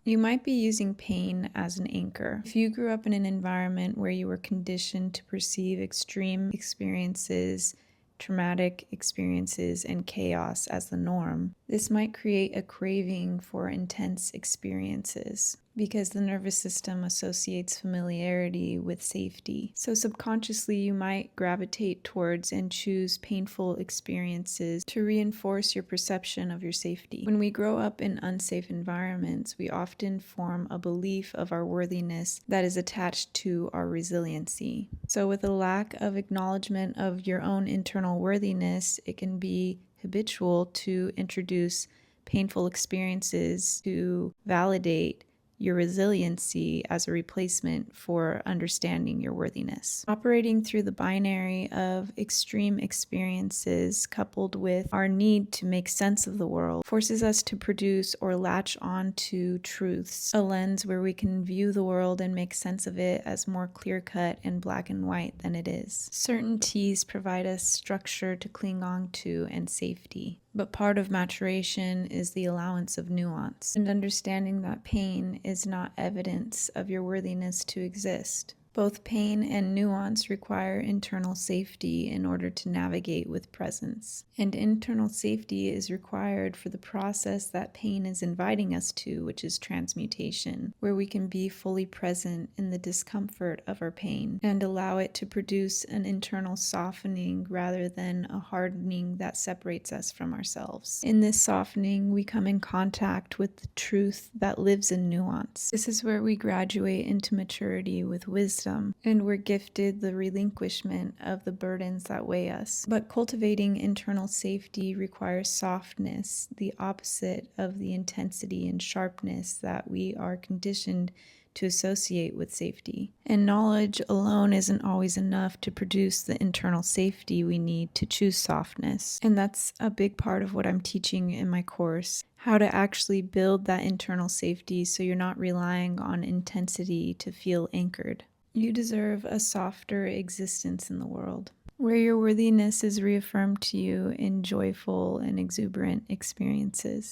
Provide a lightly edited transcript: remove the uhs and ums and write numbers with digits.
You might be using pain as an anchor. If you grew up in an environment where you were conditioned to perceive extreme experiences, traumatic experiences, and chaos as the norm, this might create a craving for intense experiences because the nervous system associates familiarity with safety. So subconsciously, you might gravitate towards and choose painful experiences to reinforce your perception of your safety. When we grow up in unsafe environments, we often form a belief of our worthiness that is attached to our resiliency. So with a lack of acknowledgement of your own internal worthiness, it can be habitual to introduce painful experiences to validate your resiliency as a replacement for understanding your worthiness. Operating through the binary of extreme experiences coupled with our need to make sense of the world forces us to produce or latch on to truths, a lens where we can view the world and make sense of it as more clear-cut and black and white than it is. Certainties provide us structure to cling on to and safety. But part of maturation is the allowance of nuance and understanding that pain is not evidence of your worthiness to exist. Both pain and nuance require internal safety in order to navigate with presence. And internal safety is required for the process that pain is inviting us to, which is transmutation, where we can be fully present in the discomfort of our pain and allow it to produce an internal softening rather than a hardening that separates us from ourselves. In this softening, we come in contact with the truth that lives in nuance. This is where we graduate into maturity with wisdom, and we're gifted the relinquishment of the burdens that weigh us. But cultivating internal safety requires softness, the opposite of the intensity and sharpness that we are conditioned to associate with safety. And knowledge alone isn't always enough to produce the internal safety we need to choose softness. And that's a big part of what I'm teaching in my course, how to actually build that internal safety so you're not relying on intensity to feel anchored. You deserve a softer existence in the world, where your worthiness is reaffirmed to you in joyful and exuberant experiences.